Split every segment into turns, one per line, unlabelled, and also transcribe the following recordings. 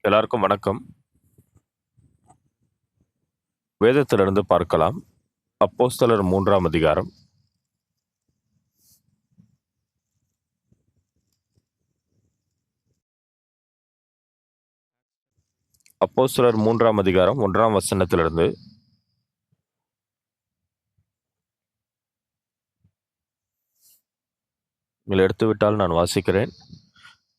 எல்லாருக்கும் வணக்கம். வேதத்திலிருந்து பார்க்கலாம். அப்போஸ்தலர் 3ஆம் அதிகாரம். அப்போஸ்தலர் 3ஆம் அதிகாரம் 1ஆம் வசனத்திலிருந்து நீங்கள் எடுத்துவிட்டால் நான் வாசிக்கிறேன்.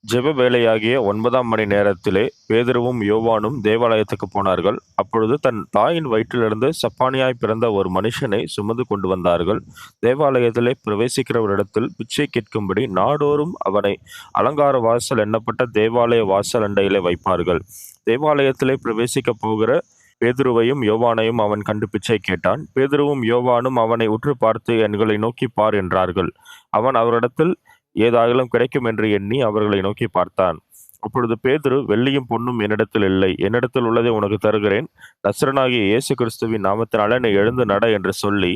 ஜெப வேளையாகிய 9ஆம் மணி நேரத்திலே பேதுருவும் யோவானும் தேவாலயத்துக்கு போனார்கள். அப்பொழுது தன் தாயின் வயிற்றிலிருந்து சப்பாணியாய் பிறந்த ஒரு மனுஷனை சுமந்து கொண்டு வந்தார்கள். தேவாலயத்திலே பிரவேசிக்கிறவரிடத்தில் பிச்சை கேட்கும்படி நாடோறும் அவனை அலங்கார வாசல் எண்ணப்பட்ட தேவாலய வாசல் அண்டையிலே வைப்பார்கள். தேவாலயத்திலே பிரவேசிக்கப் போகிற பேதுருவையும் யோவானையும் அவன் கண்டு பிச்சை கேட்டான். பேதுருவும் யோவானும் அவனை உற்று பார்த்து, எங்களை நோக்கி பார் என்றார்கள். அவன் அவரிடத்தில் ஏதாகிலும் கிடைக்கும் என்று எண்ணி அவர்களை நோக்கி பார்த்தான். அப்பொழுது பேதுரு, வெள்ளியும் பொன்னும் என்னிடத்தில் இல்லை, என்னிடத்தில் உள்ளதை உனக்கு தருகிறேன். நசரனாகிய இயேசு கிறிஸ்துவின் நாமத்தினாலே நீ எழுந்து நட என்று சொல்லி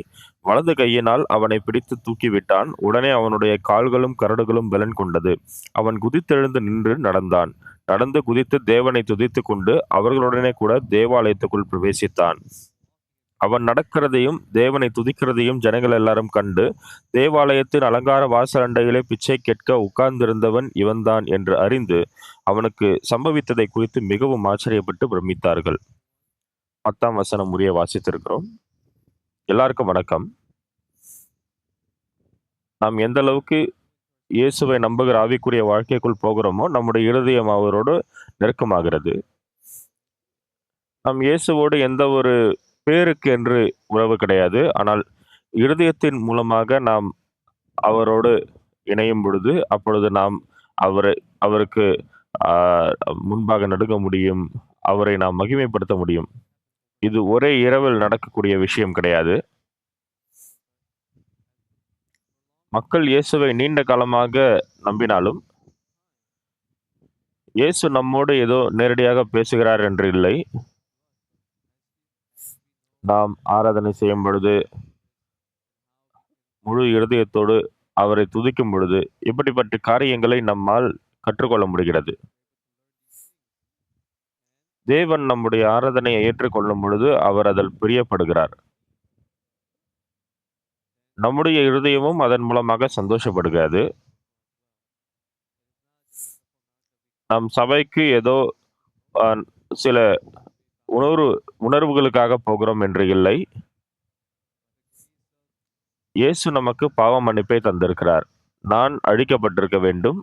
வலது கையினால் அவனை பிடித்து தூக்கிவிட்டான். உடனே அவனுடைய கால்களும் கரடுகளும் பலன் கொண்டது. அவன் குதித்தெழுந்து நின்று நடந்தான். நடந்து குதித்து தேவனை துதித்துக் கொண்டு அவர்களுடனே கூட தேவாலயத்துக்குள் பிரவேசித்தான். அவன் நடக்கிறதையும் தேவனை துதிக்கிறதையும் ஜனங்கள் எல்லாரும் கண்டு, தேவாலயத்தின் அலங்கார வாசல் அண்டையிலே பிச்சை கேட்க உட்கார்ந்திருந்தவன் இவன்தான் என்று அறிந்து அவனுக்கு சம்பவித்ததை குறித்து மிகவும் ஆச்சரியப்பட்டு பிரமித்தார்கள். 10ஆம் வசனம் முடிய வாசித்திருக்கிறோம். எல்லாருக்கும் வணக்கம். நாம் எந்த அளவுக்கு இயேசுவை நம்புகிற ஆவிக்குரிய வாழ்க்கைக்குள் போகிறோமோ, நம்முடைய இருதயம் அவரோடு நெருக்கமாகிறது. நாம் இயேசுவோடு எந்த ஒரு பேருக்கு என்று உறவு கிடையாது. ஆனால் இருதயத்தின் மூலமாக நாம் அவரோடு இணையும் பொழுது, அப்பொழுது நாம் அவரை அவருக்கு ஆ முன்பாக நடுங்க முடியும். அவரை நாம் மகிமைப்படுத்த முடியும். இது ஒரே இரவில் நடக்கக்கூடிய விஷயம் கிடையாது. மக்கள் இயேசுவை நீண்ட காலமாக நம்பினாலும், இயேசு நம்மோடு ஏதோ நேரடியாக பேசுகிறார் என்று இல்லை. நாம் ஆராதனை செய்யும் பொழுது, முழு இருதயத்தோடு அவரை துதிக்கும் பொழுது, இப்படிப்பட்ட காரியங்களை நம்மால் கற்றுக்கொள்ள முடிகிறது. தேவன் நம்முடைய ஆராதனையை ஏற்றுக்கொள்ளும் பொழுது, அவர் அதில் பிரியப்படுகிறார். நம்முடைய இருதயமும் அதன் மூலமாக சந்தோஷப்படுகிறது. நம் சபைக்கு ஏதோ அ சில உணர்வுகளுக்காக போகிறோம் என்று இல்லை. இயேசு நமக்கு பாவ மன்னிப்பை தந்திருக்கிறார். நான் அழிக்கப்பட்டிருக்க வேண்டும்.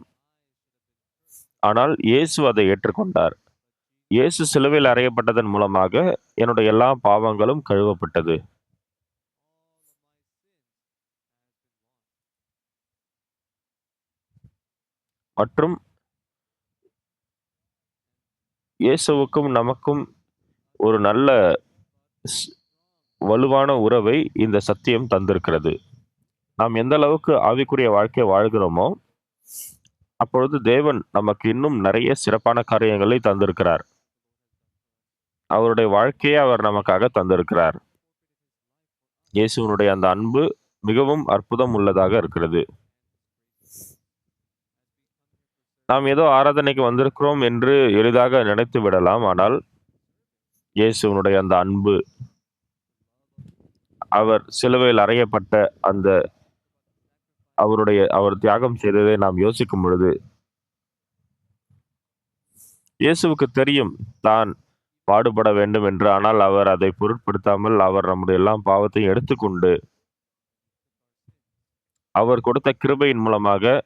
ஆனால் இயேசு அதை ஏற்றுக்கொண்டார். இயேசு சிலுவையில் அறையப்பட்டதன் மூலமாக என்னுடைய எல்லா பாவங்களும் கழுவப்பட்டது. மற்றும் இயேசுவுக்கும் நமக்கும் ஒரு நல்ல ஸ் வலுவான உறவை இந்த சத்தியம் தந்திருக்கிறது. நாம் எந்த அளவுக்கு ஆவிக்குரிய வாழ்க்கை வாழ்கிறோமோ, அப்பொழுது தேவன் நமக்கு இன்னும் நிறைய சிறப்பான காரியங்களை தந்திருக்கிறார். அவருடைய வாழ்க்கையை அவர் நமக்காக தந்திருக்கிறார். இயேசுவினுடைய அந்த அன்பு மிகவும் அற்புதம் உள்ளதாக இருக்கிறது. நாம் ஏதோ ஆராதனைக்கு வந்திருக்கிறோம் என்று எளிதாக நினைத்து விடலாம். ஆனால் இயேசுவினுடைய அந்த அன்பு, அவர் சிலுவையில் அறையப்பட்ட அந்த அவர் தியாகம் செய்ததை நாம் யோசிக்கும் பொழுது, இயேசுவுக்கு தெரியும் தான் பாடுபட வேண்டும் என்று. ஆனால் அவர் அதை பொருட்படுத்தாமல் அவர் நம்முடைய எல்லா பாவத்தையும் எடுத்துக்கொண்டு, அவர் கொடுத்த கிருபையின் மூலமாக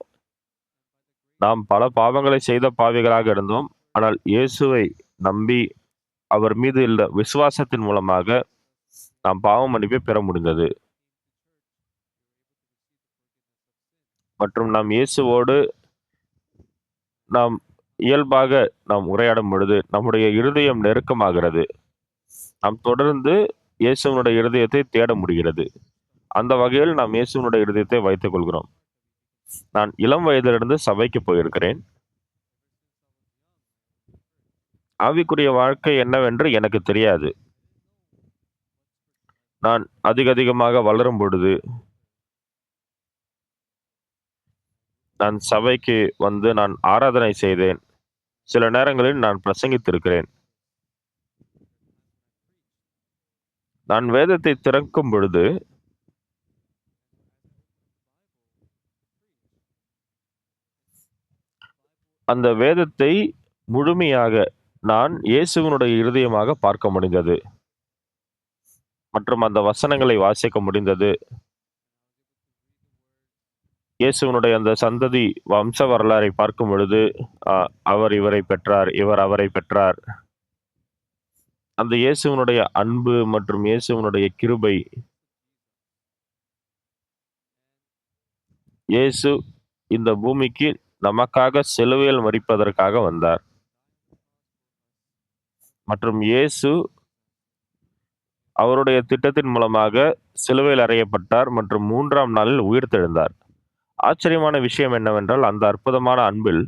நாம் பல பாவங்களை செய்த பாவிகளாக இருந்தோம். ஆனால் இயேசுவை நம்பி அவர் மீது உள்ள விசுவாசத்தின் மூலமாக நாம் பாவ மன்னிப்பை பெற முடிந்தது. மற்றும் நாம் இயேசுவோடு நாம் இயல்பாக நாம் உரையாடும் பொழுது நம்முடைய இருதயம் நெருக்கமாகிறது. நாம் தொடர்ந்து இயேசுவினுடைய இருதயத்தை தேட முடிகிறது. அந்த வகையில் நாம் இயேசுவினுடைய இருதயத்தை வைத்துக் கொள்கிறோம். நான் இளம் வயதிலிருந்து சபைக்கு போயிருக்கிறேன். ஆவிக்குரிய வாழ்க்கை என்னவென்று எனக்கு தெரியாது. நான் அதிகமாக வளரும் பொழுது, நான் சபைக்கு வந்து நான் ஆராதனை செய்தேன். சில நேரங்களில் நான் பிரசங்கித்திருக்கிறேன். நான் வேதத்தை திறக்கும் பொழுது அந்த வேதத்தை முழுமையாக நான் இயேசுவினுடைய இருதயமாக பார்க்க முடிந்தது. மற்றும் அந்த வசனங்களை வாசிக்க முடிந்தது. இயேசுவினுடைய அந்த சந்ததி வம்ச வரலாறை பார்க்கும் பொழுது, அ அவர் இவரை பெற்றார், இவர் அவரை பெற்றார். அந்த இயேசுவினுடைய அன்பு மற்றும் இயேசுவினுடைய கிருபை. இயேசு இந்த பூமிக்கு நமக்காக சிலுவையில் மரிப்பதற்காக வந்தார். மற்றும் இயேசு அவருடைய திட்டத்தின் மூலமாக சிலுவையில் அறையப்பட்டார் மற்றும் 3ஆம் நாளில் உயிர்த்தெழுந்தார். ஆச்சரியமான விஷயம் என்னவென்றால், அந்த அற்புதமான அன்பில்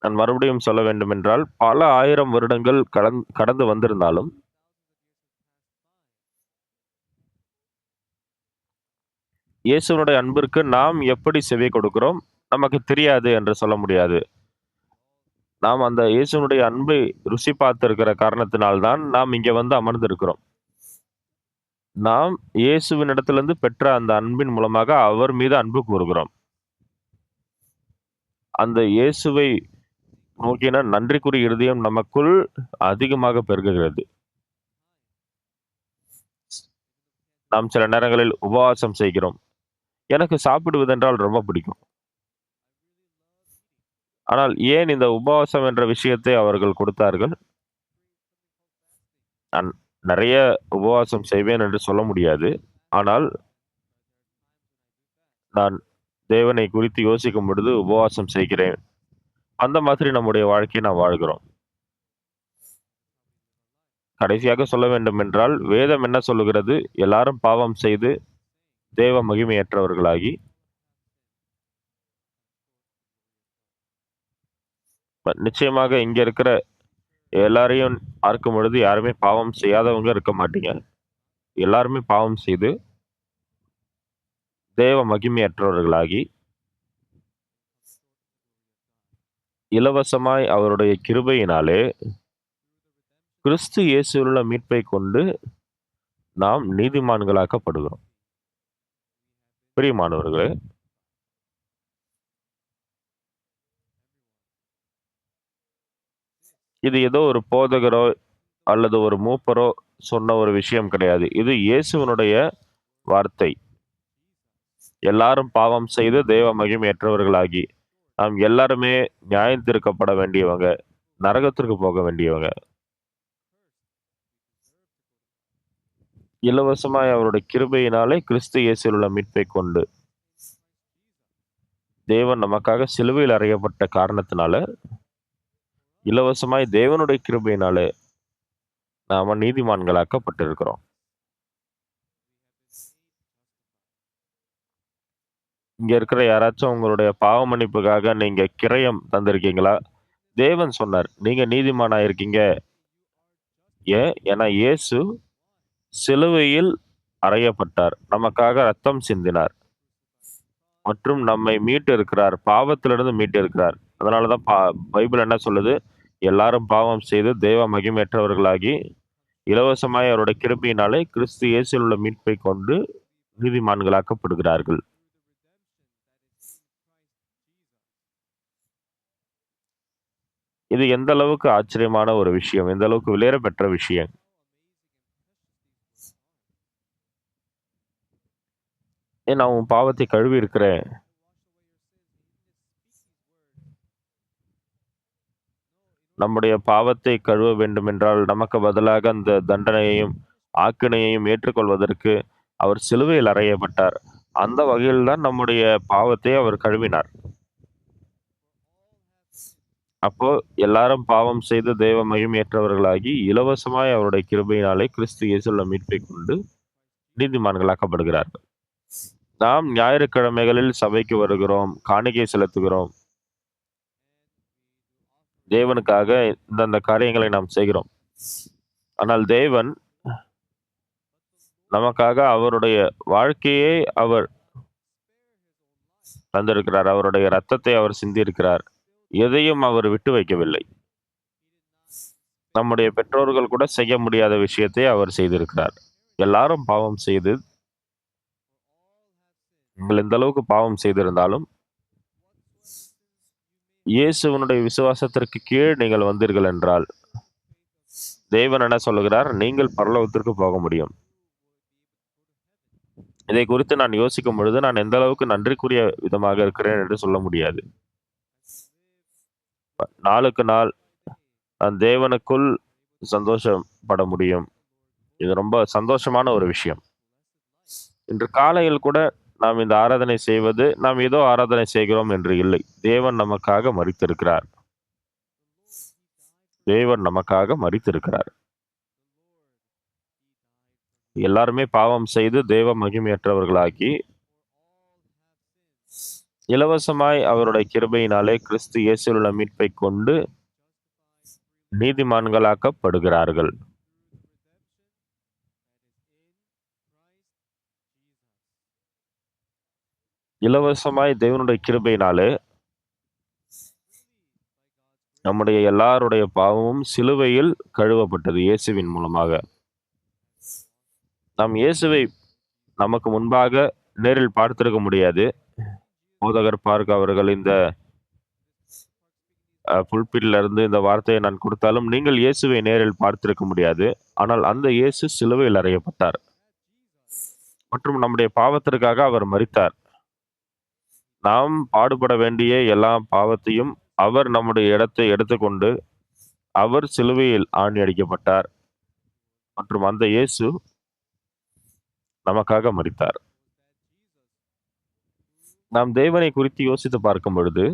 நான் மறுபடியும் சொல்ல வேண்டுமென்றால், பல 1000 வருடங்கள் கடந்து வந்திருந்தாலும், இயேசுவினுடைய அன்பிற்கு நாம் எப்படி செவி கொடுக்கிறோம், நமக்கு தெரியாது என்று சொல்ல முடியாது. நாம் அந்த இயேசுவினுடைய அன்பை ருசி பார்த்திருக்கிற காரணத்தினால் தான் நாம் இங்கே வந்து அமர்ந்திருக்கிறோம். நாம் இயேசுவினிடத்திலிருந்து பெற்ற அந்த அன்பின் மூலமாக அவர் மீது அன்பு கூறுகிறோம். அந்த இயேசுவை நோக்கின நன்றிக்குரிய இருதயம் நமக்குள் அதிகமாக பெருகுகிறது. நாம் சில நேரங்களில் உபவாசம் செய்கிறோம். எனக்கு சாப்பிடுவதென்றால் ரொம்ப பிடிக்கும். ஆனால் ஏன் இந்த உபவாசம் என்ற விஷயத்தை அவர்கள் கொடுத்தார்கள்? நான் நிறைய உபவாசம் செய்வேன் என்று சொல்ல முடியாது. ஆனால் நான் தேவனை குறித்து யோசிக்கும் பொழுது உபவாசம் செய்கிறேன். அந்த மாதிரி நம்முடைய வாழ்க்கையை நாம் வாழ்கிறோம். கடைசியாக சொல்ல வேண்டுமென்றால், வேதம் என்ன சொல்லுகிறது? எல்லாரும் பாவம் செய்து தேவ மகிமையற்றவர்களாகி நிச்சயமாக இங்க இருக்கிற எல்லாரையும் பார்க்கும் பொழுது யாருமே பாவம் செய்யாதவங்க இருக்க மாட்டீங்க. எல்லாருமே பாவம் செய்து தேவ மகிமையற்றவர்களாகி இலவசமாய் அவருடைய கிருபையினாலே கிறிஸ்து இயேசுவுள்ள மீட்பை கொண்டு நாம் நீதிமான்களாக்கப்படுகிறோம். பிரியமானவர்களே, இது ஏதோ ஒரு போதகரோ அல்லது ஒரு மூப்பரோ சொன்ன ஒரு விஷயம் கிடையாது. இது இயேசுவினுடைய வார்த்தை. எல்லாரும் பாவம் செய்து தேவ மகிமையற்றவர்களாகி நாம் எல்லாருமே நியாயம் தீர்க்கப்பட வேண்டியவங்க, நரகத்திற்கு போக வேண்டியவங்க. இலவசமாய் அவருடைய கிருபையினாலே கிறிஸ்து இயேசுவில் உள்ள மீட்பை கொண்டு தேவன் நமக்காக சிலுவையில் அறையப்பட்ட காரணத்தினால இலவசமாய் தேவனுடைய கிருபையினாலே நாம நீதிமான்களாக்கப்பட்டிருக்கிறோம். இங்க இருக்கிற யாராச்சும் உங்களுடைய பாவ மன்னிப்புக்காக நீங்க கிரயம் தந்திருக்கீங்களா? தேவன் சொன்னார், நீங்க நீதிமானா இருக்கீங்க. ஏன்? ஏன்னா இயேசு சிலுவையில் அறையப்பட்டார். நமக்காக ரத்தம் சிந்தினார். மற்றும் நம்மை மீட்டு இருக்கிறார். பாவத்திலிருந்து மீட்டு இருக்கிறார். அதனாலதான் பைபிள் என்ன சொல்லுது? எல்லாரும் பாவம் செய்து தேவ மகிமையற்றவர்களாகி இலவசமாய் அவருடைய கிருபையினாலே கிறிஸ்து இயேசுவில் உள்ள மீட்பை கொண்டு நீதிமான்களாக்கப்படுகிறார்கள். இது எந்த அளவுக்கு ஆச்சரியமான ஒரு விஷயம், எந்த அளவுக்கு விலையேற பெற்ற விஷயம். ஏன் நான் உன் பாவத்தை கழுவி இருக்கிறேன். நம்முடைய பாவத்தை கழுவ வேண்டுமென்றால் நமக்கு பதிலாக அந்த தண்டனையையும் ஆக்கினையையும் ஏற்றுக்கொள்வதற்கு அவர் சிலுவையில் அறையப்பட்டார். அந்த வகையில் தான் நம்முடைய பாவத்தை அவர் கழுவினார். அப்போ எல்லாரும் பாவம் செய்து தேவ மகிமையற்றவர்களாகி இலவசமாய் அவருடைய கிருபையினாலே கிறிஸ்து இயேசுவுள்ள மீட்பை கொண்டு நீதிமான்களாக்கப்படுகிறார்கள். நாம் ஞாயிற்றுக்கிழமைகளில் சபைக்கு வருகிறோம், காணிக்கை செலுத்துகிறோம். தேவனுக்காக இந்தந்த காரியங்களை நாம் செய்கிறோம். ஆனால் தேவன் நமக்காக அவருடைய வாழ்க்கையை அவர் தந்திருக்கிறார். அவருடைய இரத்தத்தை அவர் சிந்தியிருக்கிறார். எதையும் அவர் விட்டு வைக்கவில்லை. நம்முடைய பெற்றோர்கள் கூட செய்ய முடியாத விஷயத்தை அவர் செய்திருக்கிறார். எல்லாரும் பாவம் செய்து, நீங்கள் எந்த அளவுக்கு பாவம் செய்திருந்தாலும், இயேசுவினுடைய விசுவாசத்திற்கு கீழ் நீங்கள் வந்தீர்கள் என்றால், தேவன் என்ன சொல்லுகிறார்? நீங்கள் பரலோகத்திற்கு போக முடியும். இதை குறித்து நான் யோசிக்கும் பொழுது, நான் எந்த அளவுக்கு நன்றிக்குரிய விதமாக இருக்கிறேன் என்று சொல்ல முடியாது. நாளுக்கு நாள் நான் தேவனுக்குள் சந்தோஷப்பட முடியும். இது ரொம்ப சந்தோஷமான ஒரு விஷயம். இன்று காலையில் கூட நாம் இந்த ஆராதனை செய்வது, நாம் ஏதோ ஆராதனை செய்கிறோம் என்று இல்லை. தேவன் நமக்காக மரித்திருக்கிறார். தேவன் நமக்காக மரித்திருக்கிறார். எல்லாருமே பாவம் செய்து தேவ மகிமையற்றவர்களாகி, இலவசமாய் அவருடைய கிருபையினாலே கிறிஸ்து இயேசுவில் உள்ள மீட்பைக் கொண்டு நீதிமான்களாக்கப்படுகிறார்கள். இலவசமாய் தேவனுடைய கிருபையினாலே நம்முடைய எல்லாருடைய பாவமும் சிலுவையில் கழுவப்பட்டது இயேசுவின் மூலமாக. நாம் இயேசுவை நமக்கு முன்பாக நேரில் பார்த்திருக்க முடியாது. போதகர் பார்க்க அவர்கள் இந்த புல்பிட்ல இருந்து இந்த வார்த்தையை நான் கொடுத்தாலும், நீங்கள் இயேசுவை நேரில் பார்த்திருக்க முடியாது. ஆனால் அந்த இயேசு சிலுவையில் அறையப்பட்டார் மற்றும் நம்முடைய பாவத்திற்காக அவர் மரித்தார். நாம் பாடுபட வேண்டிய எல்லா பாவத்தையும் அவர் நம்முடைய இடத்தை எடுத்துக்கொண்டு அவர் சிலுவையில் ஆணி அடிக்கப்பட்டார் மற்றும் அந்த இயேசு நமக்காக மரித்தார். நாம் தேவனை குறித்து யோசித்து பார்க்கும் பொழுது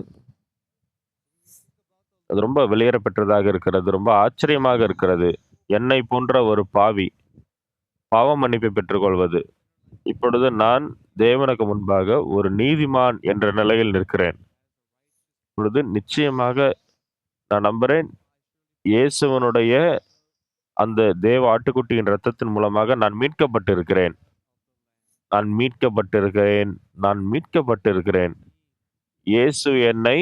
அது ரொம்ப வெளியேற பெற்றதாக இருக்கிறது. ரொம்ப ஆச்சரியமாக இருக்கிறது. என்னை போன்ற ஒரு பாவி பாவ மன்னிப்பை பெற்றுக்கொள்வது. இப்பொழுது நான் தேவனுக்கு முன்பாக ஒரு நீதிமான் என்ற நிலையில் நிற்கிறேன். இப்பொழுது நிச்சயமாக நான் நம்புறேன், இயேசுவனுடைய அந்த தேவ ஆட்டுக்குட்டியின் இரத்தத்தின் மூலமாக நான் மீட்கப்பட்டிருக்கிறேன். நான் மீட்கப்பட்டிருக்கிறேன். நான் மீட்கப்பட்டிருக்கிறேன். இயேசு என்னை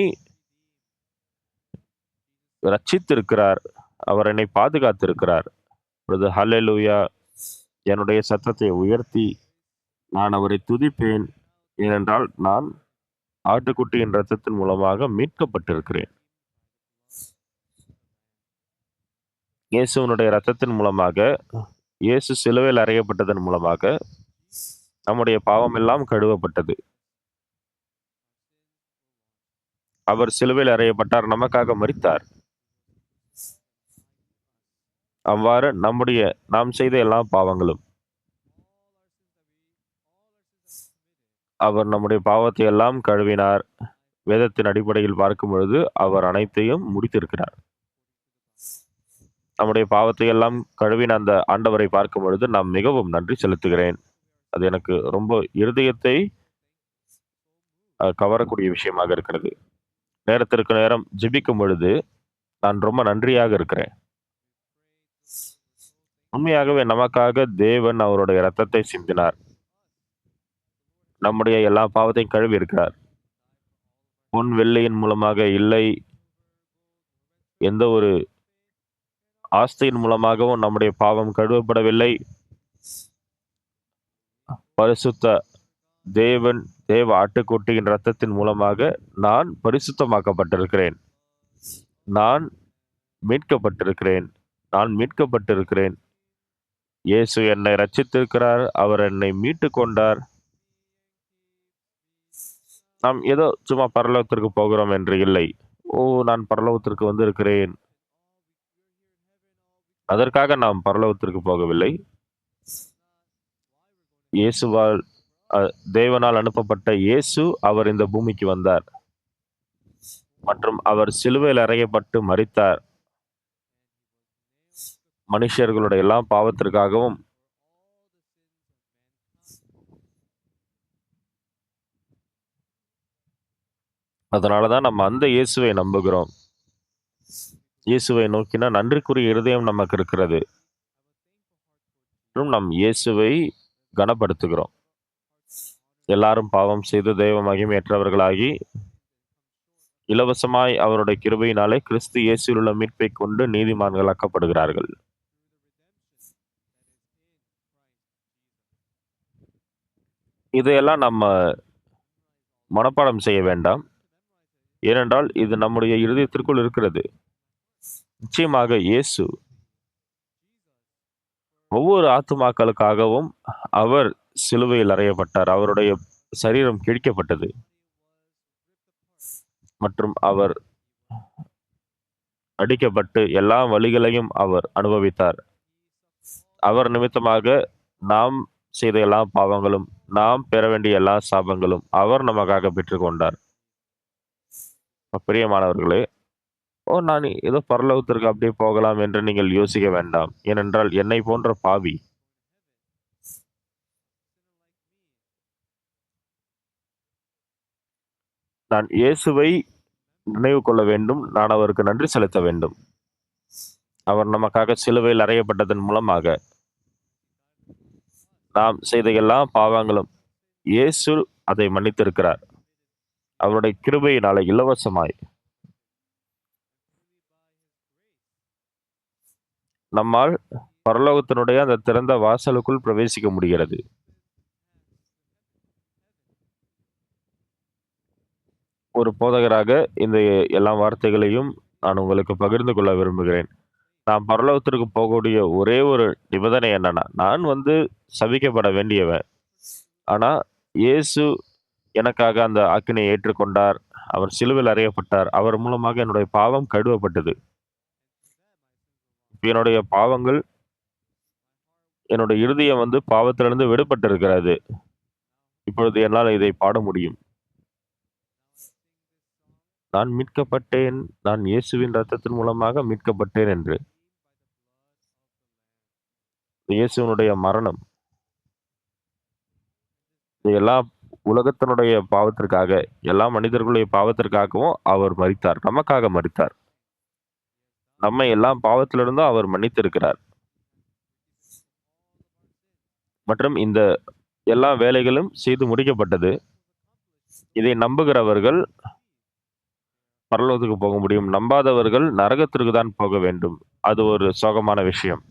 ரட்சித்திருக்கிறார். அவர் என்னை பாதுகாத்திருக்கிறார். இப்பொழுது ஹல்லேலூயா, என்னுடைய சத்தத்தை உயர்த்தி நான் அவரை துதிப்பேன். ஏனென்றால் நான் ஆட்டுக்குட்டியின் இரத்தத்தின் மூலமாக மீட்கப்பட்டிருக்கிறேன். இயேசுவனுடைய இரத்தத்தின் மூலமாக, இயேசு சிலுவையில் அறையப்பட்டதன் மூலமாக நம்முடைய பாவம் எல்லாம் கழுவப்பட்டது. அவர் சிலுவையில் அறையப்பட்டார், நமக்காக மரித்தார். அவ்வாறு நாம் செய்த எல்லா பாவங்களும், அவர் நம்முடைய பாவத்தை எல்லாம் கழுவினார். வேதத்தின் அடிப்படையில் பார்க்கும் பொழுது அவர் அனைத்தையும் முடித்திருக்கிறார். நம்முடைய பாவத்தை எல்லாம் கழுவின அந்த ஆண்டவரை பார்க்கும் பொழுது நாம் மிகவும் நன்றி செலுத்துகிறேன். அது எனக்கு ரொம்ப இருதயத்தை கவரக்கூடிய விஷயமாக இருக்கிறது. நேரத்திற்கு நேரம் ஜெபிக்கும் பொழுது நான் ரொம்ப நன்றியாக இருக்கிறேன். உண்மையாகவே நமக்காக தேவன் அவருடைய இரத்தத்தை சிந்தினார். நம்முடைய எல்லா பாவத்தையும் கழுவி இருக்கிறார். பொன் வெள்ளியின் மூலமாக இல்லை, எந்த ஒரு ஆஸ்தியின் மூலமாகவும் நம்முடைய பாவம் கழுவப்படவில்லை. பரிசுத்த தேவ ஆட்டுக்குட்டியின் இரத்தத்தின் மூலமாக நான் பரிசுத்தமாக்கப்பட்டிருக்கிறேன். நான் மீட்கப்பட்டிருக்கிறேன். நான் மீட்கப்பட்டிருக்கிறேன். இயேசு என்னை ரட்சித்திருக்கிறார். அவர் என்னை மீட்டு கொண்டார். நாம் ஏதோ சும்மா பரலோகத்திற்கு போகிறோம் என்று இல்லை. நான் பரலோகத்திற்கு வந்திருக்கிறேன், அதற்காக நாம் பரலோகத்திற்கு போகவில்லை. இயேசுவால் தேவனால் அனுப்பப்பட்ட இயேசு அவர் இந்த பூமிக்கு வந்தார் மற்றும் அவர் சிலுவையில் அறையப்பட்டு மரித்தார். மனுஷர்களுடைய எல்லா பாவத்திற்காகவும். அதனாலதான் நம்ம அந்த இயேசுவை நம்புகிறோம். இயேசுவை நோக்கினா நன்றிக்குரிய இருதயம் நமக்கு இருக்கிறது மற்றும் நம் இயேசுவை கனப்படுத்துகிறோம். எல்லாரும் பாவம் செய்து தெய்வ மகிமையற்றவர்களாகி இலவசமாய் அவருடைய கிருபையினாலே கிறிஸ்து இயேசுவில் உள்ள மீட்பைக் கொண்டு நீதிமான்களாக்கப்படுகிறார்கள். இதையெல்லாம் நம்ம மனப்பாடம் செய்ய வேண்டாம். ஏனென்றால் இது நம்முடைய இருதயத்திற்குள் இருக்கிறது. நிச்சயமாக இயேசு ஒவ்வொரு ஆத்துமாக்களுக்காகவும் அவர் சிலுவையில் அறையப்பட்டார். அவருடைய சரீரம் கிழிக்கப்பட்டது மற்றும் அவர் அடிக்கப்பட்டு எல்லா வலிகளையும் அவர் அனுபவித்தார். அவர் நிமித்தமாக நாம் செய்த எல்லா பாவங்களும், நாம் பெற வேண்டிய எல்லா சாபங்களும் அவர் நமக்காக பெற்றுக்கொண்டார். பிரியமானவர்களே, நான் ஏதோ பரலோகத்திற்கு அப்படியே போகலாம் என்று நீங்கள் யோசிக்க வேண்டாம். ஏனென்றால் என்னை போன்ற பாவி நான் இயேசுவை நினைவு கொள்ள வேண்டும். நான் அவருக்கு நன்றி செலுத்த வேண்டும். அவர் நமக்காக சிலுவையில் அறையப்பட்டதன் மூலமாக நாம் செய்த எல்லா பாவங்களும் இயேசு அதை மன்னித்திருக்கிறார். அவருடைய கிருபையினாலே இலவசமாய் நம்மால் பரலோகத்தினுடைய அந்த திறந்த வாசலுக்குள் பிரவேசிக்க முடிகிறது. ஒரு போதகராக இந்த எல்லா வார்த்தைகளையும் நான் உங்களுக்கு பகிர்ந்து கொள்ள விரும்புகிறேன். நான் பரலோகத்திற்கு போகக்கூடிய ஒரே ஒரு நிபந்தனை என்னன்னா, நான் சபிக்கப்பட வேண்டியவன். ஆனா இயேசு எனக்காக அந்த ஆக்கினை ஏற்றுக்கொண்டார். அவர் சிலுவையில் அறையப்பட்டார். அவர் மூலமாக என்னுடைய பாவம் கழுவப்பட்டது. என்னுடைய பாவங்கள், என்னுடைய இருதயம் பாவத்திலிருந்து விடுபட்டிருக்கிறது. இப்பொழுது என்னால் இதை பாட முடியும். நான் மீட்கப்பட்டேன். நான் இயேசுவின் இரத்தத்தின் மூலமாக மீட்கப்பட்டேன் என்று. இயேசுவினுடைய மரணம் எல்லா உலகத்தினுடைய பாவத்திற்காக, எல்லா மனிதர்களுடைய பாவத்திற்காகவும் அவர் மரித்தார். நமக்காக மரித்தார். நம்மை எல்லா பாவத்திலிருந்தும் அவர் மன்னித்திருக்கிறார். மற்றும் இந்த எல்லா வேலைகளும் செய்து முடிக்கப்பட்டது. இதை நம்புகிறவர்கள் பரலோகத்துக்கு போக முடியும். நம்பாதவர்கள் நரகத்திற்கு தான் போக வேண்டும். அது ஒரு சோகமான விஷயம்.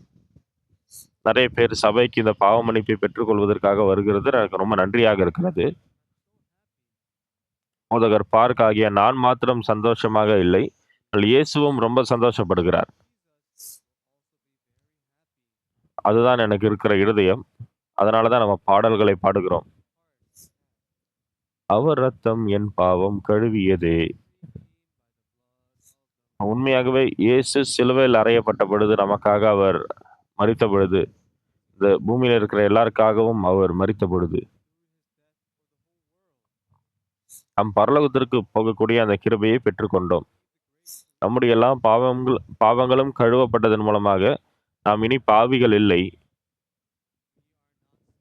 நிறைய பேர் சபைக்கு இந்த பாவ மன்னிப்பை பெற்றுக்கொள்வதற்காக வருகிறது. எனக்கு ரொம்ப நன்றியாக இருக்கிறது. போதகர் பார்க் ஆகிய நான் மாத்திரம் சந்தோஷமாக இல்லை, இயேசுவும் ரொம்ப சந்தோஷப்படுகிறார். அதுதான் எனக்கு இருக்கிற இருதயம். அதனாலதான் நம்ம பாடல்களை பாடுகிறோம். அவர் ரத்தம் என் பாவம் கழுவியதே. உண்மையாகவே இயேசு சிலுவையில் அறையப்பட்ட பொழுது, நமக்காக அவர் மரித்த பொழுது, இந்த பூமியில இருக்கிற எல்லாருக்காகவும் அவர் மரித்த பொழுது, நம் பரலோகத்திற்கு போகக்கூடிய அந்த கிருபையை பெற்றுக்கொண்டோம். நம்முடைய எல்லா பாவங்களும் கழுவப்பட்டதன் மூலமாக நாம் இனி பாவிகள் இல்லை.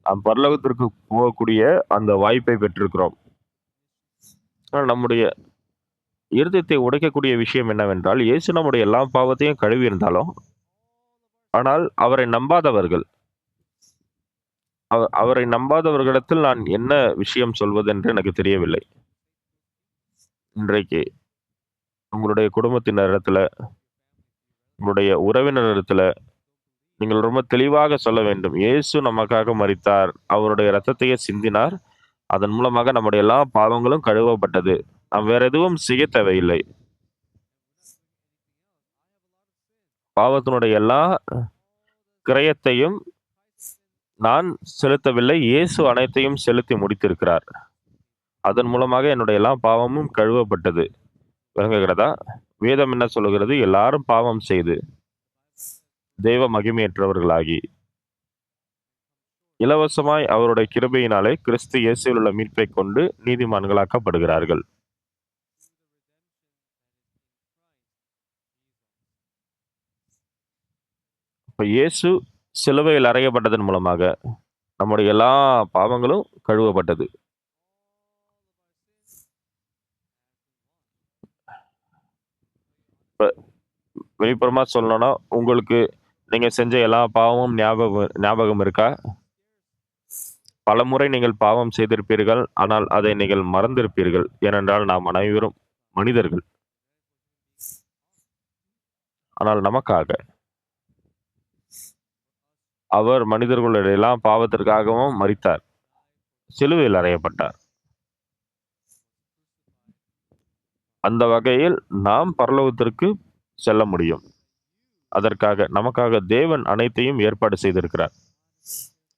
நாம் பரலோகத்திற்கு போகக்கூடிய அந்த வாய்ப்பை பெற்றிருக்கிறோம். ஆனால் நம்முடைய இருதயத்தை உடைக்கக்கூடிய விஷயம் என்னவென்றால், இயேசு நம்முடைய எல்லா பாவத்தையும் கழுவி இருந்தாலும், ஆனால் அவரை நம்பாதவர்கள், அவரை நம்பாதவர்களிடத்தில் நான் என்ன விஷயம் சொல்வது என்று எனக்கு தெரியவில்லை. இன்றைக்கு உங்களுடைய குடும்பத்தினரிடத்துல, உங்களுடைய உறவினரிடத்துல நீங்கள் ரொம்ப தெளிவாக சொல்ல வேண்டும். இயேசு நமக்காக மரித்தார். அவருடைய இரத்தத்தையே சிந்தினார். அதன் மூலமாக நம்முடைய எல்லா பாவங்களும் கழுவப்பட்டது. நாம் வேற எதுவும் செய்ய தேவையில்லை. பாவத்தினுடைய எல்லா கிரயத்தையும் நான் செலுத்தவில்லை. இயேசு அனைத்தையும் செலுத்தி முடித்திருக்கிறார். அதன் மூலமாக என்னுடைய எல்லா பாவமும் கழுவப்பட்டது. விளங்குகிறதா? வேதம் என்ன சொல்லுகிறது? எல்லாரும் பாவம் செய்து தெய்வ மகிமையற்றவர்களாகி இலவசமாய் அவருடைய கிருபையினாலே கிறிஸ்து இயேசுவில் உள்ள மீட்பை கொண்டு நீதிமான்களாக்கப்படுகிறார்கள். இப்ப இயேசு சிலுவையில் அறையப்பட்டதன் மூலமாக நம்முடைய எல்லா பாவங்களும் கழுவப்பட்டது. வெளிப்புறமா சொல்லணும்னா, உங்களுக்கு நீங்க செஞ்ச எல்லா பாவமும் ஞாபகம் இருக்கா? பலமுறை நீங்கள் பாவம் செய்திருப்பீர்கள். ஆனால் அதை நீங்கள் மறந்திருப்பீர்கள். ஏனென்றால் நாம் அனைவரும் மனிதர்கள். ஆனால் நமக்காக அவர் மனிதர்களுடைய எல்லா பாவத்திற்காகவும் மரித்தார். சிலுவையில் அறையப்பட்டார். அந்த வகையில் நாம் பரலோகத்திற்கு செல்ல முடியும். அதற்காக நமக்காக தேவன் அனைத்தையும் ஏற்பாடு செய்திருக்கிறார்.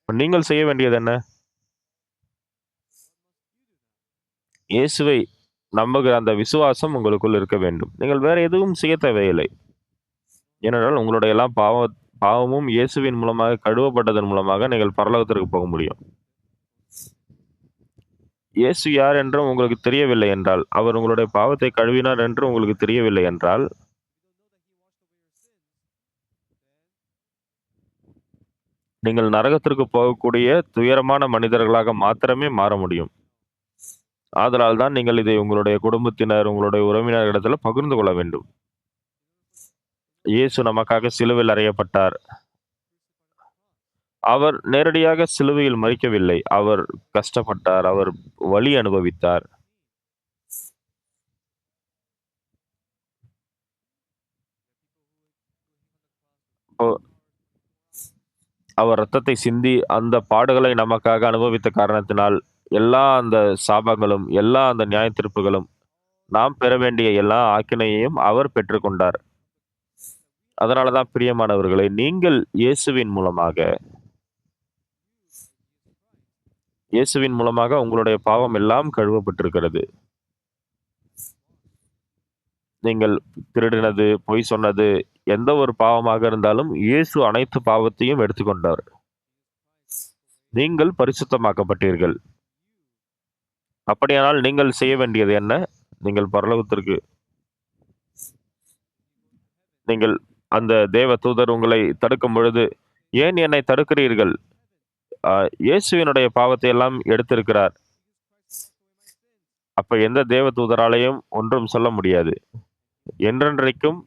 நீங்கள் செய்ய வேண்டியது என்ன? இயேசுவை நம்புகிற அந்த விசுவாசம் உங்களுக்குள் இருக்க வேண்டும். நீங்கள் வேற எதுவும் செய்ய தேவையில்லை. ஏனென்றால் உங்களுடைய எல்லா பாவமும் இயேசுவின் மூலமாக கழுவப்பட்டதன் மூலமாக நீங்கள் பரலோகத்திற்கு போக முடியும். இயேசு யார் என்றும் உங்களுக்கு தெரியவில்லை என்றால், அவர் உங்களுடைய பாவத்தை கழுவினார் என்று உங்களுக்கு தெரியவில்லை என்றால், நீங்கள் நரகத்திற்கு போகக்கூடிய துயரமான மனிதர்களாக மாத்திரமே மாற முடியும். ஆதலால் தான் நீங்கள் இதை உங்களுடைய குடும்பத்தினர், உங்களுடைய உறவினர்களிடத்துல பகிர்ந்து கொள்ள வேண்டும். இயேசு நமக்காக சிலுவையில் அறையப்பட்டார். அவர் நேரடியாக சிலுவையில் மரிக்கவில்லை. அவர் கஷ்டப்பட்டார். அவர் வலி அனுபவித்தார். அவர் இரத்தத்தை சிந்தி அந்த பாடுகளை நமக்காக அனுபவித்த காரணத்தினால் எல்லா அந்த சாபங்களும், எல்லா அந்த நியாயத்தீர்ப்புகளும், நாம் பெற வேண்டிய எல்லா ஆக்கினையையும் அவர் பெற்றுக்கொண்டார். அதனாலதான் பிரியமானவர்களே, நீங்கள் இயேசுவின் மூலமாக உங்களுடைய பாவம் எல்லாம் கழுவப்பட்டிருக்கிறது. நீங்கள் திருடினது, பொய் சொன்னது, எந்த ஒரு பாவமாக இருந்தாலும் இயேசு அனைத்து பாவத்தையும் எடுத்துக்கொண்டார். நீங்கள் பரிசுத்தமாக்கப்பட்டீர்கள். அப்படியானால் நீங்கள் செய்ய வேண்டியது என்ன? நீங்கள் பரலோகத்திற்கு நீங்கள் அந்த தேவ தூதர் உங்களை தடுக்கும் பொழுது, ஏன் என்னை தடுக்கிறீர்கள்? இயேசுவினுடைய பாவத்தை எல்லாம் எடுத்திருக்கிறார். அப்ப எந்த தேவ தூதராலையும் ஒன்றும் சொல்ல முடியாது. என்றென்றைக்கும்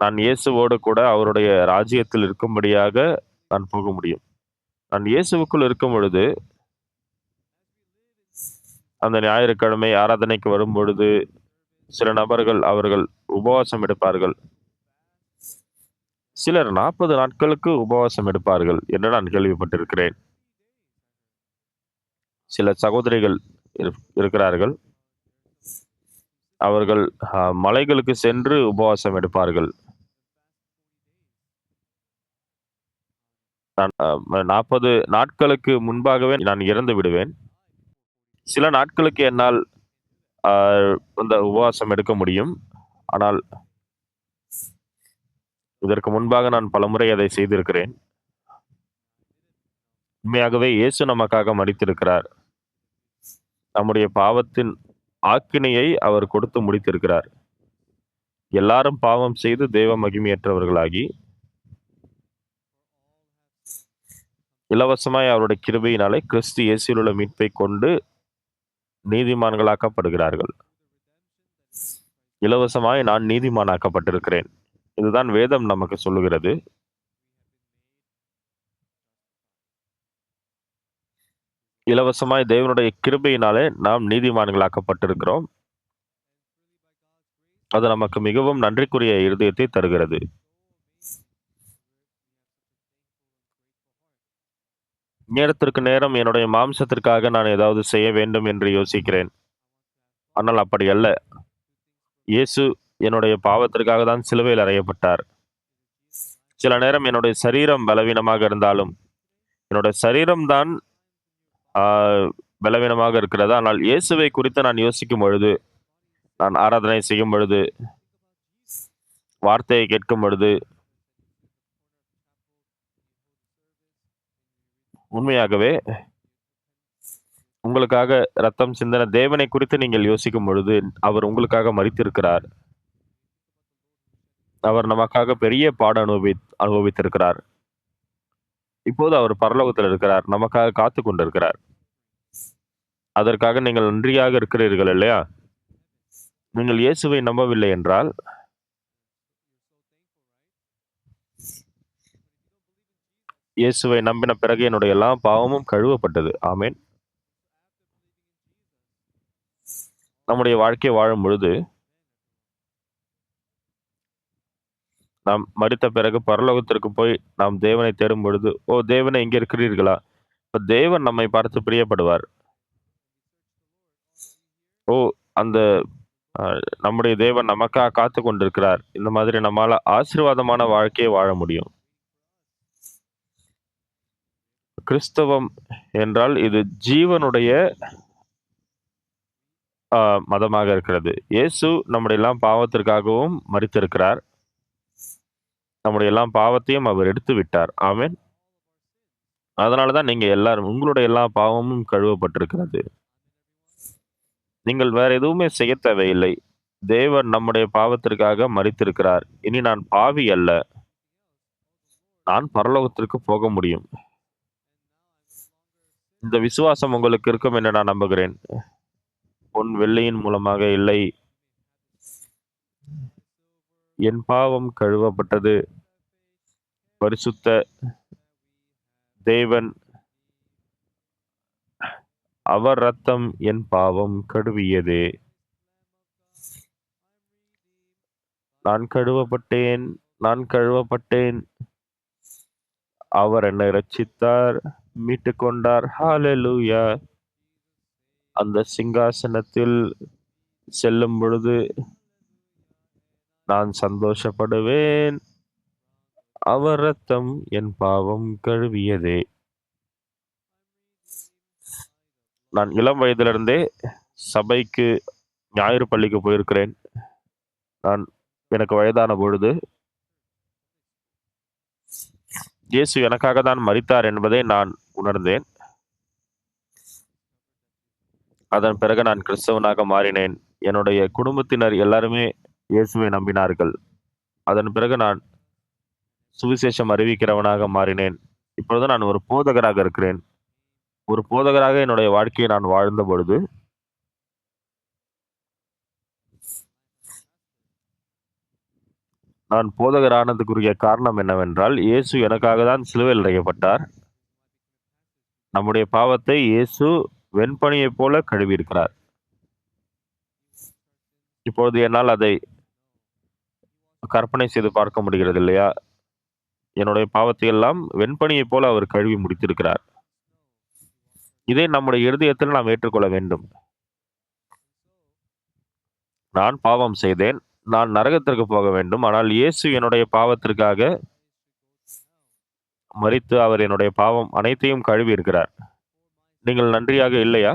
நான் இயேசுவோடு கூட அவருடைய ராஜ்யத்தில் இருக்கும்படியாக நான் போக முடியும். நான் இயேசுவுக்குள் இருக்கும் பொழுது, அந்த ஞாயிற்றுக்கிழமை ஆராதனைக்கு வரும் பொழுது, சில நபர்கள் அவர்கள் உபவாசம் எடுப்பார்கள். சிலர் 40 நாட்களுக்கு உபவாசம் எடுப்பார்கள் என்று நான் கேள்விப்பட்டிருக்கிறேன். சில சகோதரிகள் இருக்கிறார்கள். அவர்கள் மலைகளுக்கு சென்று உபவாசம் எடுப்பார்கள். நான் 40 நாட்களுக்கு முன்பாகவே நான் இறந்து விடுவேன். சில நாட்களுக்கு என்னால் அந்த உபவாசம் எடுக்க முடியும். ஆனால் இதற்கு முன்பாக நான் பலமுறை அதை செய்திருக்கிறேன். உண்மையாகவே இயேசு நமக்காக மரித்திருக்கிறார். நம்முடைய பாவத்தின் ஆக்கினையை அவர் கொடுத்து முடித்திருக்கிறார். எல்லாரும் பாவம் செய்து தேவ மகிமையற்றவர்களாகி, இலவசமாய் அவருடைய கிருபையினாலே கிறிஸ்து இயேசுவில் உள்ள மீட்பை கொண்டு நீதிமான்களாக்கப்படுகிறார்கள். இலவசமாய் நான் நீதிமானாக்கப்பட்டிருக்கிறேன். இதுதான் வேதம் நமக்கு சொல்லுகிறது. இலவசமாய் தேவனுடைய கிருபையினாலே நாம் நீதிமான்களாக்கப்பட்டிருக்கிறோம். அது நமக்கு மிகவும் நன்றிக்குரிய இருதயத்தை தருகிறது. நேரத்திற்கு நேரம் என்னுடைய மாம்சத்திற்காக நான் ஏதாவது செய்ய வேண்டும் என்று யோசிக்கிறேன். ஆனால் அப்படி அல்ல. இயேசு என்னுடைய பாவத்திற்காக தான் சிலுவையில் அறையப்பட்டார். சில நேரம் என்னுடைய சரீரம் பலவீனமாக இருந்தாலும், என்னுடைய சரீரம்தான் பலவீனமாக இருக்கிறது. ஆனால் இயேசுவை குறித்து நான் யோசிக்கும் பொழுது, நான் ஆராதனை செய்யும் பொழுது, வார்த்தையை கேட்கும் பொழுது, உண்மையாகவே உங்களுக்காக ரத்தம் சிந்தின தேவனை குறித்து நீங்கள் யோசிக்கும் பொழுது, அவர் உங்களுக்காக மரித்திருக்கிறார். அவர் நமக்காக பெரிய பாடு அனுபவித்திருக்கிறார். இப்போது அவர் பரலோகத்தில் இருக்கிறார். நமக்காக காத்து கொண்டிருக்கிறார். அதற்காக நீங்கள் நன்றியாக இருக்கிறீர்கள் இல்லையா? நீங்கள் இயேசுவை நம்பவில்லை என்றால், இயேசுவை நம்பின பிறகு என்னுடைய எல்லா பாவமும் கழுவப்பட்டது. ஆமென். நம்முடைய வாழ்க்கை வாழும் பொழுது, நாம் மரித்த பிறகு பரலோகத்திற்கு போய் நாம் தேவனை தேடும் பொழுது, "ஓ தேவனே இங்கே இருக்கிறீர்களா?" இப்ப தேவன் நம்மை பார்த்து பிரியப்படுவார். "ஓ அந்த அ நம்முடைய தேவன் நமக்காக காத்துக் கொண்டிருக்கிறார்." இந்த மாதிரி நம்மால ஆசீர்வாதமான வாழ்க்கையை வாழ முடியும். கிறிஸ்தவம் என்றால் இது ஜீவனுடைய அ மதமாக இருக்கிறது. இயேசு நம்முடைய எல்லாம் பாவத்திற்காகவும் மரித்திருக்கிறார். நம்முடைய எல்லாம் பாவத்தையும் அவர் எடுத்து விட்டார். ஆமென். அதனால தான் நீங்க எல்லாரும் உங்களுடைய எல்லா பாவமும் கழுவப்பட்டிருக்கிறது. நீங்கள் வேற எதுவுமே செய்யத் தேவையில்லை. தேவன் நம்முடைய பாவத்திற்காக மரித்திருக்கிறார். இனி நான் பாவி அல்ல. நான் பரலோகத்திற்கு போக முடியும். இந்த விசுவாசம் உங்களுக்கு இருக்கும் என்று நான் நம்புகிறேன். பொன் வெள்ளியின் மூலமாக இல்லை. என் பாவம் கழுவப்பட்டது. பரிசுத்த தேவன் அவர் ரத்தம் என் பாவம் கழுவியதே. நான் கழுவப்பட்டேன். நான் கழுவப்பட்டேன். அவர் என்னை இரட்சித்தார். மீட்டுக் கொண்டார். ஹalleluya. அந்த சிங்காசனத்தில் செல்லும் பொழுது நான் சந்தோஷப்படுவேன். அவர் ரத்தம் என் பாவம் கழுவியதே. நான் இளம் வயதிலிருந்தே சபைக்கு ஞாயிறு பள்ளிக்கு போயிருக்கிறேன். நான் எனக்கு வயதான பொழுது இயேசு எனக்காக தான் மரித்தார் என்பதை நான் உணர்ந்தேன். அதன் பிறகு நான் கிறிஸ்தவனாக மாறினேன். என்னுடைய குடும்பத்தினர் எல்லாருமே இயேசுவை நம்பினார்கள். அதன் பிறகு நான் சுவிசேஷம் அறிவிக்கிறவனாக மாறினேன். இப்பொழுது நான் ஒரு போதகராக இருக்கிறேன். ஒரு போதகராக என்னுடைய வாழ்க்கையை நான் வாழ்ந்த பொழுது, நான் போதகரானதுக்குரிய காரணம் என்னவென்றால், இயேசு எனக்காக தான் சிலுவையில் அறையப்பட்டார். நம்முடைய பாவத்தை இயேசு வெண்பனியைப் போல கழுவியிருக்கிறார். இப்பொழுது என்னால் அதை கற்பனை செய்து பார்க்க முடிகிறது இல்லையா? என்னுடைய பாவத்தை எல்லாம் வெண்பனியைப் போல அவர் கழுவி முடித்திருக்கிறார். இதை நம்முடைய இருதயத்தில் நாம் ஏற்றுக்கொள்ள வேண்டும். நான் பாவம் செய்தேன். நான் நரகத்திற்கு போக வேண்டும். ஆனால் இயேசு என்னுடைய பாவத்திற்காக மரித்து அவர் என்னுடைய பாவம் அனைத்தையும் கழுவி இருக்கிறார். நீங்கள் நன்றியாக இல்லையா?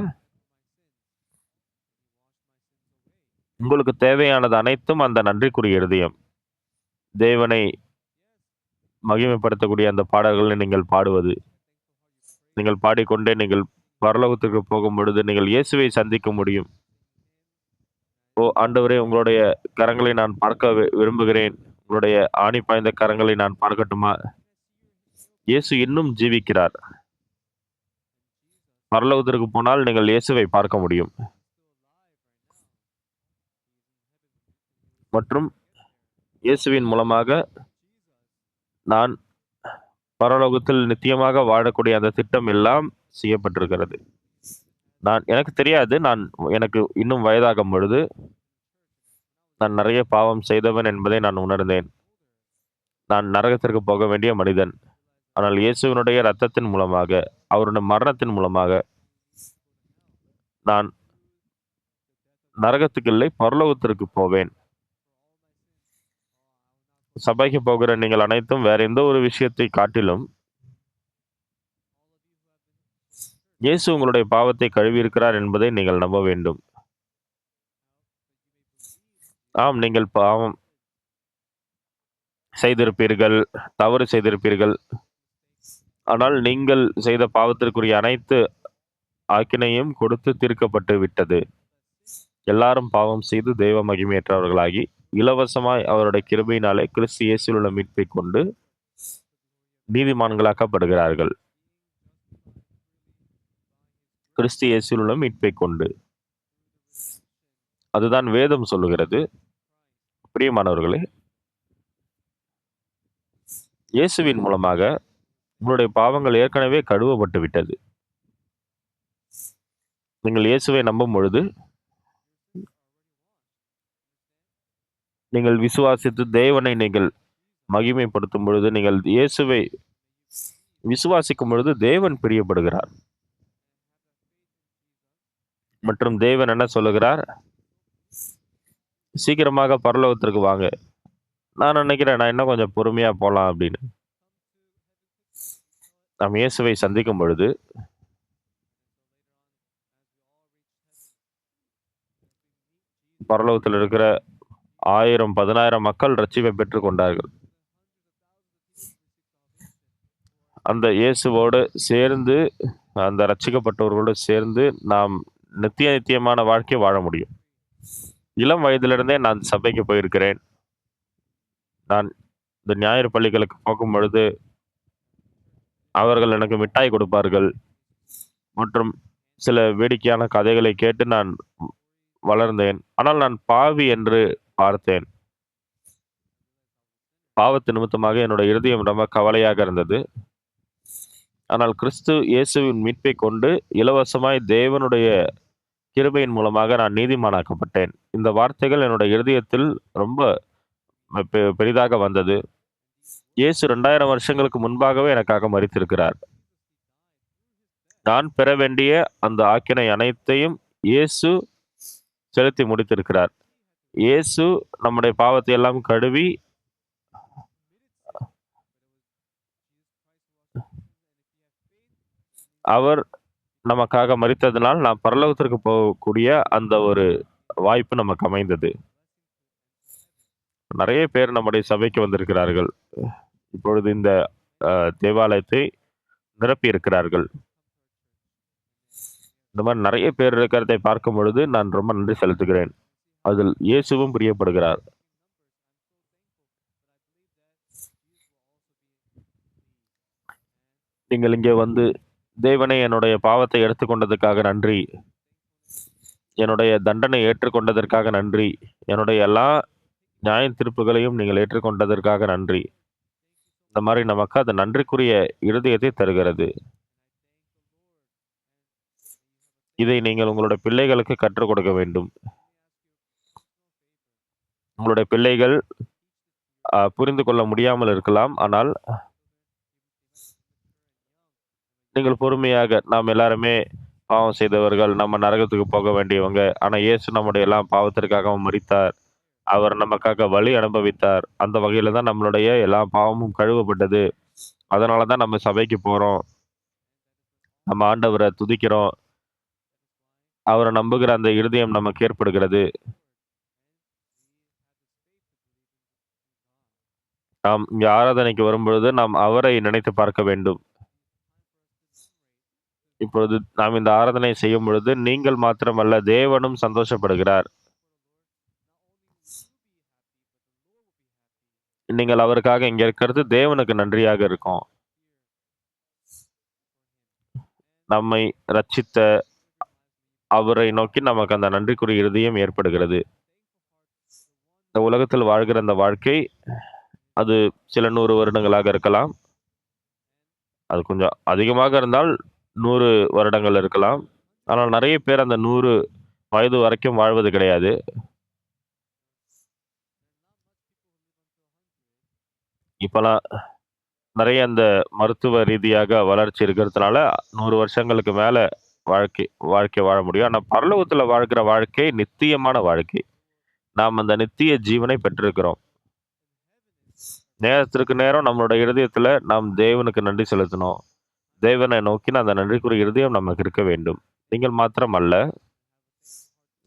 உங்களுக்கு தேவையானது அனைத்தும் அந்த நன்றிக்குரிய இருதயம். தேவனை மகிமைப்படுத்தக்கூடிய அந்த பாடல்களை நீங்கள் பாடுவது. நீங்கள் பாடிக்கொண்டே நீங்கள் பரலோகத்திற்கு போகும்பொழுது நீங்கள் இயேசுவை சந்திக்க முடியும். ஓ ஆண்டவரே, உங்களுடைய கரங்களை நான் பார்க்க விரும்புகிறேன். உங்களுடைய ஆணி பாய்ந்த கரங்களை நான் பார்க்கட்டுமா? இயேசு இன்னும் ஜீவிக்கிறார். பரலோகத்திற்கு போனால் நீங்கள் இயேசுவை பார்க்க முடியும். மற்றும் இயேசுவின் மூலமாக நான் பரலோகத்தில் நித்தியமாக வாழக்கூடிய அந்த திட்டம் எல்லாம் செய்யப்பட்டிருக்கிறது. எனக்கு தெரியாது. எனக்கு இன்னும் வயதாகும் பொழுது, நான் நிறைய பாவம் செய்தவன் என்பதை நான் உணர்ந்தேன். நான் நரகத்திற்கு போக வேண்டிய மனிதன். ஆனால் இயேசுவினுடைய இரத்தத்தின் மூலமாக, அவருடைய மரணத்தின் மூலமாக நான் நரகத்துக்கு இல்லை, பரலோகத்திற்கு போவேன். சபைக்கு போகிற நீங்கள் அனைத்தும் வேற எந்த ஒரு விஷயத்தை காட்டிலும் இயேசு உங்களுடைய பாவத்தை கழுவியிருக்கிறார் என்பதை நீங்கள் நம்ப வேண்டும். ஆம், நீங்கள் பாவம் செய்திருப்பீர்கள், தவறு செய்திருப்பீர்கள். ஆனால் நீங்கள் செய்த பாவத்திற்குரிய அனைத்து ஆக்கினையும் கொடுத்து தீர்க்கப்பட்டு விட்டது. எல்லாரும் பாவம் செய்து தெய்வ மகிமையற்றவர்களாகி, இலவசமாய் அவருடைய கிருபையினாலே கிறிஸ்து இயேசுவில் உள்ள மீட்பைக் கொண்டு நீதிமான்களாக்கப்படுகிறார்கள். கிறிஸ்து இயேசுவில் உள்ள மீட்பைக் கொண்டு. அதுதான் வேதம் சொல்லுகிறது. பிரியமானவர்களே, இயேசுவின் மூலமாக உங்களுடைய பாவங்கள் ஏற்கனவே கழுவப்பட்டு விட்டது. நீங்கள் இயேசுவை நம்பும் பொழுது, நீங்கள் விசுவாசித்து தேவனை நீங்கள் மகிமைப்படுத்தும் பொழுது, நீங்கள் இயேசுவை விசுவாசிக்கும் பொழுது தேவன் பிரியப்படுகிறார். மற்றும் தேவன் என்ன சொல்லுகிறார்? "சீக்கிரமாக பரலோகத்திற்கு வாங்க." நான் நினைக்கிறேன், நான் இன்னும் கொஞ்சம் பொறுமையா போலாம் அப்படின்னு. நாம் இயேசுவை சந்திக்கும் பொழுது, பரலோகத்தில் இருக்கிற 1000, 10,000 மக்கள் ரட்சிப்பை பெற்றுக் கொண்டார்கள். அந்த இயேசுவோடு சேர்ந்து, அந்த ரட்சிக்கப்பட்டவர்களோடு சேர்ந்து நாம் நித்தியமான வாழ்க்கை வாழ முடியும். இளம் வயதிலிருந்தே நான் சபைக்கு போயிருக்கிறேன். நான் இந்த ஞாயிறு பள்ளிகளுக்கு போகும்பொழுது, அவர்கள் எனக்கு மிட்டாய் கொடுப்பார்கள். மற்றும் சில வேடிக்கையான கதைகளை கேட்டு நான் வளர்ந்தேன். ஆனால் நான் பாவி என்று பார்த்தேன். பாவத்து நிமித்தமாக என்னுடைய இருதயம் ரொம்ப கவலையாக இருந்தது. ஆனால் கிறிஸ்து இயேசுவின் மீட்பைக் கொண்டு இலவசமாய் தேவனுடைய கிருபையின் மூலமாக நான் நீதிமானாக்கப்பட்டேன். இந்த வார்த்தைகள் என்னுடைய இருதயத்தில் ரொம்ப பெரிதாக வந்தது. இயேசு 2000 வருஷங்களுக்கு முன்பாகவே எனக்காக மரித்திருக்கிறார். நான் பெற வேண்டிய அந்த ஆக்கினை அனைத்தையும் இயேசு செலுத்தி முடித்திருக்கிறார். இயேசு நம்முடைய பாவத்தை எல்லாம் கழுவி அவர் நமக்காக மரித்ததினால் நாம் பரலோகத்திற்கு போகக்கூடிய அந்த ஒரு வாய்ப்பு நமக்கு அமைந்தது. நிறைய பேர் நம்முடைய சபைக்கு வந்திருக்கிறார்கள். இப்பொழுது இந்த தேவாலயத்தை நிரப்பி இருக்கிறார்கள். இந்த மாதிரி நிறைய பேர் இருக்கிறதை பார்க்கும் பொழுது நான் ரொம்ப நன்றி செலுத்துகிறேன். அதில் இயேசுவும் பிரியப்படுகிறார். நீங்கள் இங்கே வந்து, தேவனே என்னுடைய பாவத்தை எடுத்துக்கொண்டதுக்காக நன்றி. என்னுடைய தண்டனை ஏற்றுக்கொண்டதற்காக நன்றி. என்னுடைய எல்லா நியாய தீர்ப்புகளையும் நீங்கள் ஏற்றுக்கொண்டதற்காக நன்றி. இந்த மாதிரி நமக்கு அது நன்றிக்குரிய இருதயத்தை தருகிறது. இதை நீங்கள் உங்களுடைய பிள்ளைகளுக்கு கற்றுக் கொடுக்க வேண்டும். உங்களுடைய பிள்ளைகள் புரிந்து கொள்ள முடியாமல் இருக்கலாம். ஆனால் நீங்கள் பொறுமையாக, நாம் எல்லாருமே பாவம் செய்தவர்கள், நம்ம நரகத்துக்கு போக வேண்டியவங்க. ஆனா இயேசு நம்முடைய எல்லா பாவத்திற்காகவும் மரித்தார். அவர் நமக்காக வலி அனுபவித்தார். அந்த வகையில தான் நம்மளுடைய எல்லா பாவமும் கழுவப்பட்டது. அதனால தான் நம்ம சபைக்கு போறோம். நம்ம ஆண்டவர துதிக்கிறோம். அவர நம்புகிற அந்த இருதயம் நமக்கு ஏற்படுகிறது. நாம் இங்க ஆராதனைக்கு வரும்பொழுது, நாம் அவரை நினைத்து பார்க்க வேண்டும். இப்பொழுது நாம் இந்த ஆராதனை செய்யும் பொழுது, நீங்கள் மாத்திரமல்ல, தேவனும் சந்தோஷப்படுகிறார். நீங்கள் அவருக்காக இங்க இருக்கிறது தேவனுக்கு நன்றியாக இருக்கும். நம்மை ரட்சித்த அவரை நோக்கி நமக்கு அந்த நன்றிக்குரிய இருதயம் ஏற்படுகிறது. இந்த உலகத்தில் வாழ்கிற அந்த வாழ்க்கை, அது சில 100 வருடங்களாக இருக்கலாம். அது கொஞ்சம் அதிகமாக இருந்தால் 100 வருடங்கள் இருக்கலாம். ஆனால் நிறைய பேர் அந்த 100 வயது வரைக்கும் வாழ்வது கிடையாது. இப்பலாம் நிறைய அந்த மருத்துவ ரீதியாக வளர்ச்சி இருக்கிறதுனால 100 வருஷங்களுக்கு மேல வாழ்க்கை வாழ்க்கை வாழ முடியும். ஆனா பரலோகத்துல வாழ்கிற வாழ்க்கை நித்தியமான வாழ்க்கை. நாம் அந்த நித்திய ஜீவனை பெற்றிருக்கிறோம். நேரத்திற்கு நேரம் நம்மளுடைய இருதயத்துல நாம் தேவனுக்கு நன்றி செலுத்தணும். தேவனை நோக்கின அந்த நன்றிக்குரிய இருதயம் நமக்கு இருக்க வேண்டும். நீங்கள் மாத்திரம் அல்ல,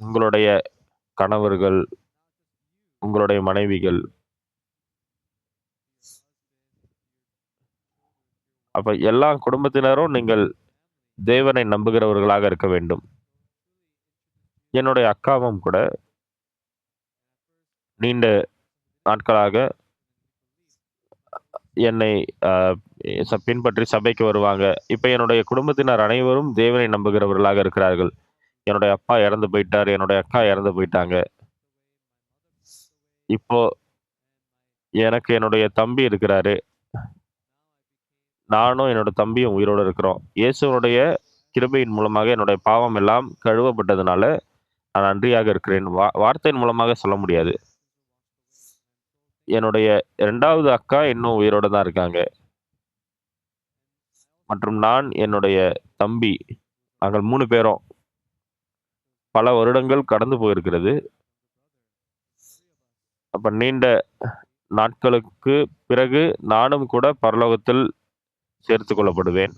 உங்களுடைய கணவர்கள், உங்களுடைய மனைவிகள், அப்ப எல்லா குடும்பத்தினரும் நீங்கள் தேவனை நம்புகிறவர்களாக இருக்க வேண்டும். என்னுடைய அக்காவும் கூட நீண்ட நாட்களாக என்னை அ பின்பற்றி சபைக்கு வருவாங்க. இப்ப என்னுடைய குடும்பத்தினர் அனைவரும் தேவனை நம்புகிறவர்களாக இருக்கிறார்கள். என்னுடைய அப்பா இறந்து போயிட்டாரு. என்னுடைய அக்கா இறந்து போயிட்டாங்க. இப்போ எனக்கு என்னுடைய தம்பி இருக்கிறாரு. நானும் என்னோட தம்பியும் உயிரோட இருக்கிறோம். இயேசுவுடைய கிருபையின் மூலமாக என்னுடைய பாவம் எல்லாம் கழுவப்பட்டதுனால நான் நன்றியாக இருக்கிறேன். வார்த்தையின் மூலமாக சொல்ல முடியாது. என்னுடைய 2வது அக்கா இன்னும் உயிரோட தான் இருக்காங்க. மற்றும் நான், என்னுடைய தம்பி, நாங்கள் 3 பேரும். பல வருடங்கள் கடந்து போயிருக்கிறது. அப்ப நீண்ட நாட்களுக்கு பிறகு நானும் கூட பரலோகத்தில் சேர்த்துக் கொள்ளப்படுவேன்.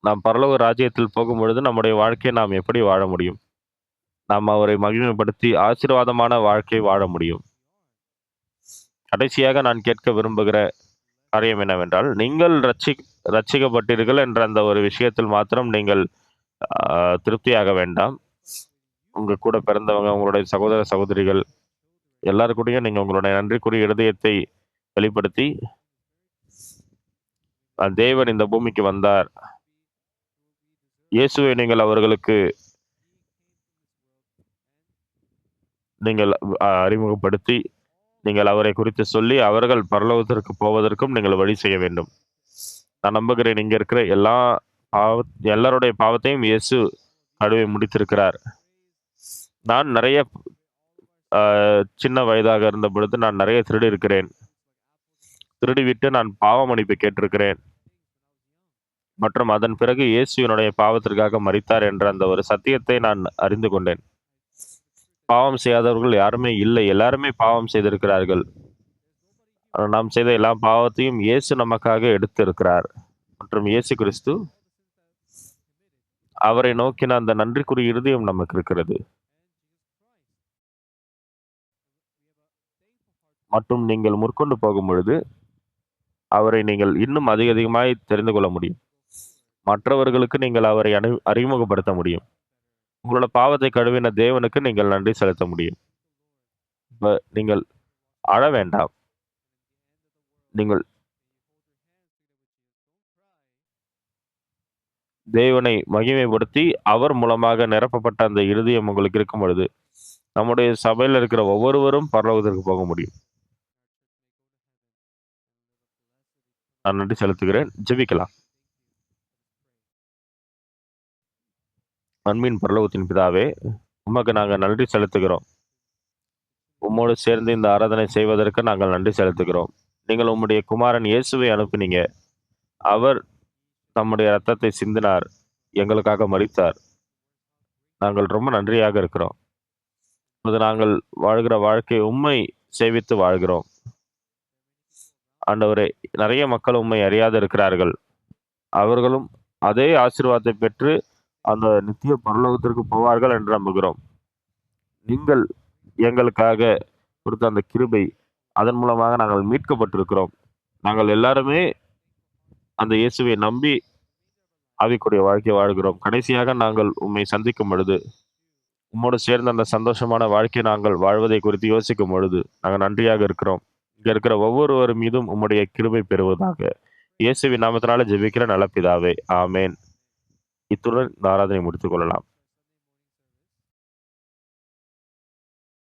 நாம் பரலோக ராஜ்யத்தில் போகும்பொழுது நம்முடைய வாழ்க்கையை நாம் எப்படி வாழ முடியும்? நாம் அவரை மகிமைப்படுத்தி ஆசீர்வாதமான வாழ்க்கை வாழ முடியும். கடைசியாக நான் கேட்க விரும்புகிற காரியம் என்னவென்றால், நீங்கள் ரட்சிக்கப்பட்டீர்கள் என்ற அந்த ஒரு விஷயத்தில் மாத்திரம் நீங்கள் திருப்தியாக வேண்டாம். உங்க கூட பிறந்தவங்க, உங்களுடைய சகோதர, சகோதரிகள் எல்லார் கூடயும் நீங்க உங்களுடைய நன்றிக்குரிய இருதயத்தை வெளிப்படுத்தி, தேவன் இந்த பூமிக்கு வந்தார். இயேசுவை நீங்கள் அவர்களுக்கு நீங்கள் அறிமுகப்படுத்தி, நீங்கள் அவரை குறித்து சொல்லி, அவர்கள் பரலோகத்திற்கு போவதற்கும் நீங்கள் வழி செய்ய வேண்டும். நான் நம்புகிறேன், இங்க இருக்கிற எல்லாருடைய பாவத்தையும் இயேசு கழுவி முடித்திருக்கிறார். நான் நிறைய சின்ன வயதாக இருந்த பொழுது நான் நிறைய திருடி இருக்கிறேன். திருடிவிட்டு நான் பாவ மன்னிப்பு கேட்டிருக்கிறேன். மற்றும் அதன் பிறகு இயேசு என்னுடைய பாவத்திற்காக மரித்தார் என்ற அந்த ஒரு சத்தியத்தை நான் அறிந்து கொண்டேன். பாவம் செய்யாதவர்கள் யாருமே இல்லை. எல்லாருமே பாவம் செய்திருக்கிறார்கள். நாம் செய்த எல்லா பாவத்தையும் இயேசு நமக்காக எடுத்திருக்கிறார். மற்றும் இயேசு கிறிஸ்து அவரை நோக்கின அந்த நன்றிக்குரிய இருதயம் நமக்கு இருக்கிறது. மற்றும் நீங்கள் முற்கொண்டு போகும் பொழுது அவரை நீங்கள் இன்னும் அதிக அதிகமாய் தெரிந்து கொள்ள முடியும். மற்றவர்களுக்கு நீங்கள் அவரை அறிமுகப்படுத்த முடியும். உங்களோட பாவத்தை கழுவின தேவனுக்கு நீங்கள் நன்றி செலுத்த முடியும். நீங்கள் அழ வேண்டாம். நீங்கள் தேவனை மகிமைப்படுத்தி அவர் மூலமாக நிரப்பப்பட்ட அந்த இருதயம் உங்களுக்கு இருக்கும் பொழுது நம்முடைய சபையில் இருக்கிற ஒவ்வொருவரும் பரலோகத்திற்கு போக முடியும். நான் நன்றி செலுத்துகிறேன். ஜெபிக்கலாம். அன்பின் பரலோகத்தின் பிதாவே, உமக்கு நாங்கள் நன்றி செலுத்துகிறோம். உம்மோடு சேர்ந்து இந்த ஆராதனை செய்வதற்கு நாங்கள் நன்றி செலுத்துகிறோம். நீங்கள் உம்முடைய குமாரன் இயேசுவை அனுப்பினீங்க. அவர் தம்முடைய இரத்தத்தை சிந்தினார், எங்களுக்காக மரித்தார். நாங்கள் ரொம்ப நன்றியாக இருக்கிறோம். இப்போது நாங்கள் வாழ்கிற வாழ்க்கை உம்மை சேவித்து வாழ்கிறோம். ஆண்டவரே, நிறைய மக்கள் உம்மை அறியாது இருக்கிறார்கள். அவர்களும் அதே ஆசீர்வாதத்தை பெற்று அந்த நித்திய பரலோகத்திற்கு போவார்கள் என்று நம்புகிறோம். நீங்கள் எங்களுக்காக கொடுத்த அந்த கிருபை, அதன் மூலமாக நாங்கள் மீட்கப்பட்டிருக்கிறோம். நாங்கள் எல்லாருமே அந்த இயேசுவை நம்பி ஆவிக்குரிய வாழ்க்கை வாழ்கிறோம். கடைசியாக நாங்கள் உம்மை சந்திக்கும் பொழுது, உம்மோடு சேர்ந்த அந்த சந்தோஷமான வாழ்க்கை நாங்கள் வாழ்வதை குறித்து யோசிக்கும் பொழுது நாங்கள் நன்றியாக இருக்கிறோம். இங்க இருக்கிற ஒவ்வொருவர் மீதும் உம்முடைய கிருபை பெறுவதாக. இயேசுவின் நாமத்தினால ஜெபிக்கிற நல்ல பிதாவே, ஆமேன். இத்துடன் இந்த ஆராதனை முடித்துக் கொள்ளலாம்.